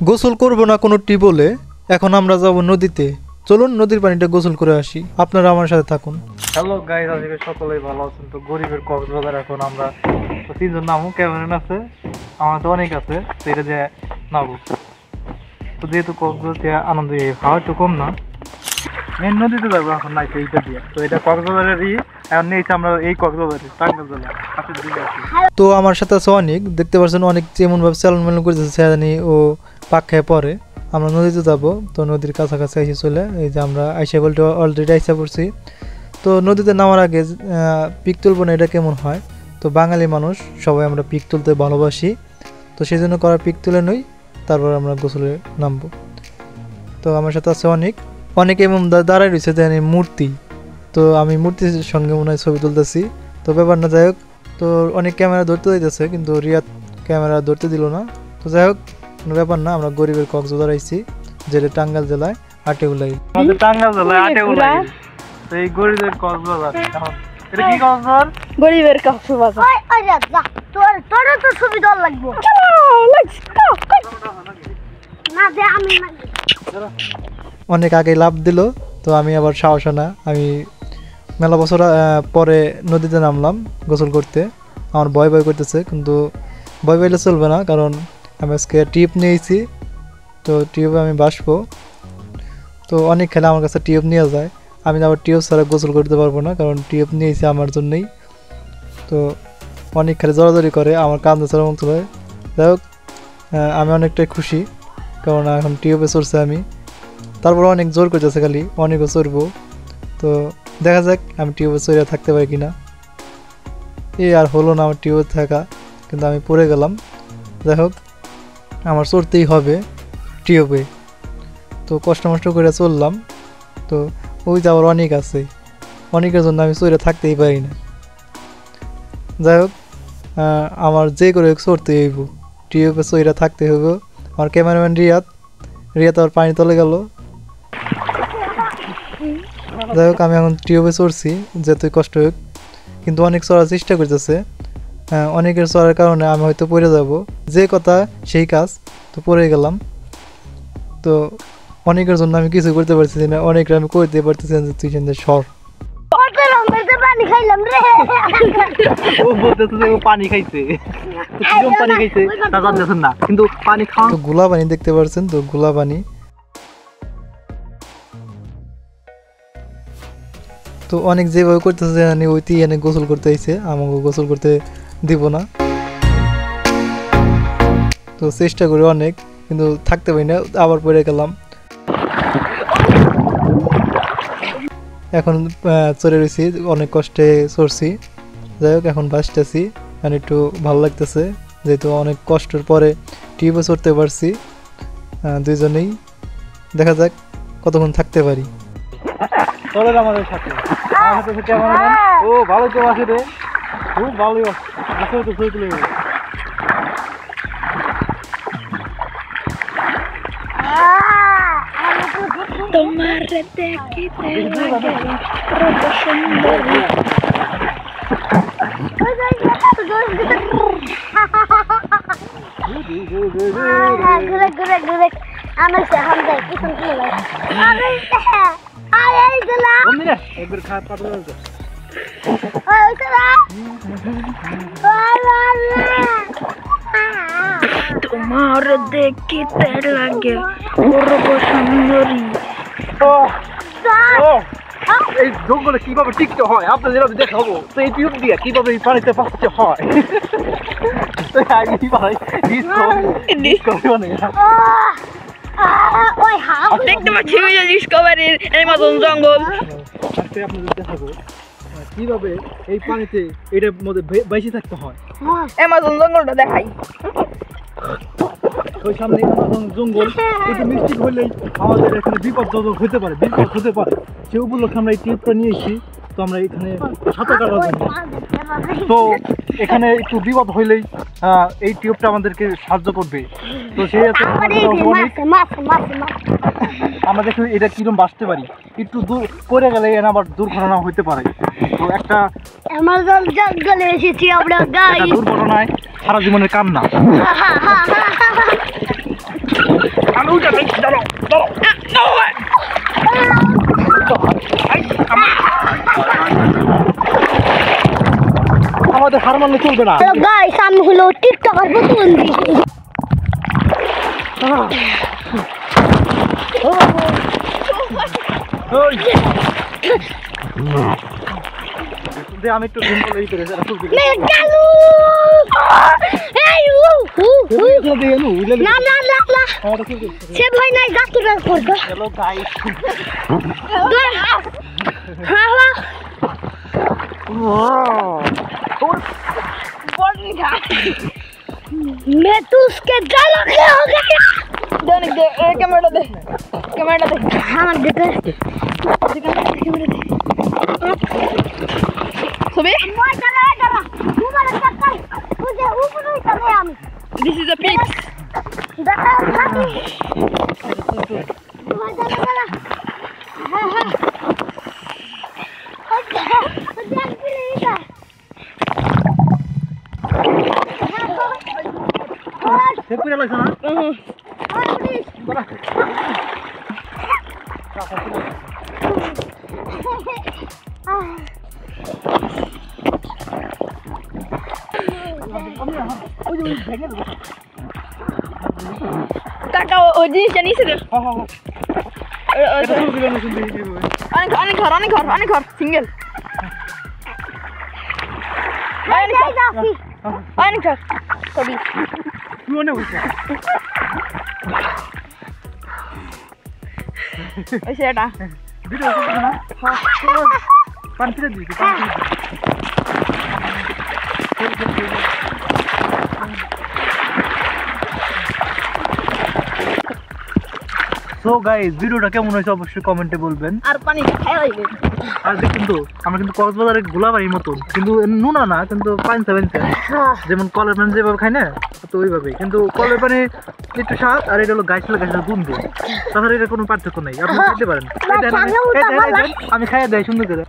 গোসল করব না কোনো টিউবওয়েলে, এখন আমরা যাব নদীতে। চলুন নদীর পানিটা গোসল করে আসি, আপনারা আমার সাথে থাকুন। হ্যালো গাইস, আজকে সকলেই ভালো আছেন। তো গরিবের কক্সবাজার এখন আমরা তো তিনজন নামু, ক্যামেরাম্যান আছে, আমার তো অনেক আছে, তো এটা যে নামবো। তো যেহেতু কক্সবাজার আনন্দ হাওয়া একটু কম না, মেন নদীতে যাবো এখন, নাই তো এইটা দিয়ে। তো এটা কক্সবাজারেরই, এখন নিয়েছি আমরা এই কক্সবাজারের টাঙ্গাইল জেলা কাছের দিকে আছি। তো আমার সাথে আছে অনেক, দেখতে পাচ্ছেন অনেক যেমনভাবে চালন মেলন করতেছে সেখানে ও পাক খেয়ে পরে। আমরা নদীতে যাব, তো নদীর কাছাকাছি এসে চলে এই যে আমরা আইসা বলতে অলরেডি আইসা পড়ছি। তো নদীতে নামার আগে পিক তুলবো না, এটা কেমন হয়? তো বাঙালি মানুষ সবাই আমরা পিক তুলতে ভালোবাসি, তো সেই জন্য করা পিক তুলে নই, তারপর আমরা গোসলে নামবো। তো আমার সাথে আছে অনেক এমন দাঁড়াই রয়েছে যে মূর্তি, তো আমি মূর্তির সঙ্গে মনে হয় ছবি তুলতেছি। তো ব্যাপার না, যাই হোক। তো অনেক ক্যামেরা ধরতে দিতেছে, কিন্তু রিয়াদ ক্যামেরা ধরতে দিল না। তো যাই হোক, কোনো ব্যাপার না, আমরা গরিবের কক্সবাজার আইছি, যেটা টাঙ্গাইল জেলায় আটেউলাই। আমাদের টাঙ্গাইল জেলায় আটেউলাই, তো এই গরিবের কক্সবাজার। এটা কি কক্সবাজার? গরিবের কক্সবাজার। ওই যা তোর তো ছবি তোলা লাগবে। না দে আমি অনেক আগে লাভ দিল, তো আমি আবার সাহস না, আমি মেলা বছর পরে নদীতে নামলাম গোসল করতে। আমার ভয় করতেছে, কিন্তু ভয় পাইলে চলবে না, কারণ আমি আজকে টিউব নিয়েছি, তো টিউবে আমি বাসবো। তো অনেক খেলে আমার কাছে টিউব নিয়ে যায়, আমি আবার টিউব ছাড়া গোসল করতে পারবো না, কারণ টিউব নিয়েছি আমার জন্যই। তো অনেক খেলে জড়াজড়ি করে, আমার কান্দে ছাড়া মতো হয়। যাই হোক, আমি অনেকটাই খুশি, কারণ এখন টিউবে চড়ছে আমি। তারপর অনেক জোর করতেছে, খালি অনেকও চড়বো। তো দেখা যাক আমি টিউবে চড়ে থাকতে পারি কিনা। আর হলো না আমার টিউবে থাকা, কিন্তু আমি পড়ে গেলাম। যাই হোক, আমার চড়তেই হবে টিউবে, তো কষ্ট মষ্ট করে চললাম। তো ওই যে আবার অনেক আছে, অনেকের জন্য আমি চড়ে থাকতেই পারি না। যাই হোক, আমার যে করে চড়তে হইব, টিউবে চড়ে থাকতে হইব। আমার ক্যামেরাম্যান রিয়াদ আবার পানি তলে গেল। যাই হোক, আমি এখন টিউবে চড়ছি, যতই কষ্ট হোক, কিন্তু অনেক চড়ার চেষ্টা করতেছে। অনেকের চড়ার কারণে আমি হয়তো পড়ে যাব, যে কথা সেই কাজ, তো পড়ে গেলাম। তো অনেকের জন্য আমি কিছু করতে পারতেছি না, অনেকের আমি করতে পারতেছি না, তুই সর। গোলা পানি দেখতে পাচ্ছেন, তো গোলা পানি। তো অনেক যেভাবে করতেছে ওইটি এনে গোসল করতে আইছে, আমাকে গোসল করতে দিব না। তো চেষ্টা করি অনেক, কিন্তু থাকতে পারি না, আবার পড়ে গেলাম। এখন চড়ে রয়েছি, অনেক কষ্টে চড়ছি। যাই হোক, এখন বাসতেছি, মানে একটু ভালো লাগতেছে, যেহেতু অনেক কষ্টের পরে টিউবে চড়তে পারছি দুইজনেই। দেখা যাক কতক্ষণ থাকতে পারি। চলেন আমাদের সাথে, আমার সাথে ক্যামেরাম্যান। ও ভালো তো আছে রে, খুব ভালোই আছে, তো ছবি তুলে তোমার দেখিতে লাগে রূপ সুন্দরী। আমার এখন যাই কি শুনতে একবার খারাপ পাঠা তোমার দেখিতে লাগে রূপ সুন্দরী। এই জঙ্গলে কিভাবে টিকতে হয় আপনাদের যেভাবে দেখাবো, তো এই টিউব দিয়ে কিভাবে এই পানিতে বাঁচতে হয়। দেখতে পাচ্ছি ডিসকভারির অ্যামাজন জঙ্গল। আপনাদের দেখাবো কিভাবে এই পানিতে এটার মধ্যে বেঁচে থাকতে হয়। অ্যামাজন জঙ্গলটা দেখাই। ওই সামনে জঙ্গল, একটু মিস্টেক হলেই আমাদের এখানে বিপজ্জনক হতে পারে, সেই উপলক্ষে আমরা এই টিউবটা নিয়েছি। তো আমরা এখানে সাঁতার কাটার জন্য, তো এখানে একটু বিপদ হইলেই এই টিউবটা আমাদেরকে সাহায্য করবে। তো সেই আমরা দেখি এটা কিরকম বাঁচতে পারি, একটু দূর পড়ে গেলে আবার দুর্ঘটনা হইতে পারে। তো একটা জঙ্গলে এসেছি আমরা, দুর্ঘটনায় সারা জীবনের কান্না। আমাদের হার মানলে চলবে না। হ্যালো গাইস, আমি হলো টিকটকার প্রতিবন্ধী। আমি একটু ঘুম বলে করে মে চালু এই না না না না সে ভয় নাই, যা তুই করবে। হ্যালো গাইস, হ্যাঁ হ্যাঁ मैं तो उसके जालों के हो गया। देख दे कैमरा दे हाँ देख सुबह मैं चला ऊपर चक्कर मुझे ऊपर ही चले हम दिस इज अ पिग देखा खाती चला हाँ हाँ देख भी नहीं था। পুরা লাগছে না? काका वो जिनिसটা নিচে দে এটা শুরু করে নতুন দেখি কিভাবে। অনেক ঘর সিঙ্গেল অনেক ঘর কবি তুই অনেক হইছে। ওই সেটা ভিডিও করছিস না? হ্যাঁ। পানি ফিরে দিবি, পানি ফিরে দিবি। সো গাইস, ভিডিওটা কেমন হয়েছে অবশ্যই কমেন্টে বলবেন। আর পানি খাওয়া হইবে আর দেখুন তো আমরা কিন্তু কক্সবাজারের গোলাবাড়ির মতন, কিন্তু নুনা না, কিন্তু পানি যেমন কলের পানি যেভাবে খাই না, তো ওইভাবেই, কিন্তু কলের পানি একটু স্বাদ আর এটা হলো গাছলা গন্ধ, তাছাড়া এটা কোনো পার্থক্য নাই, আপনি খেতে পারেন। আমি খাইয়া দেয় সুন্দর করে।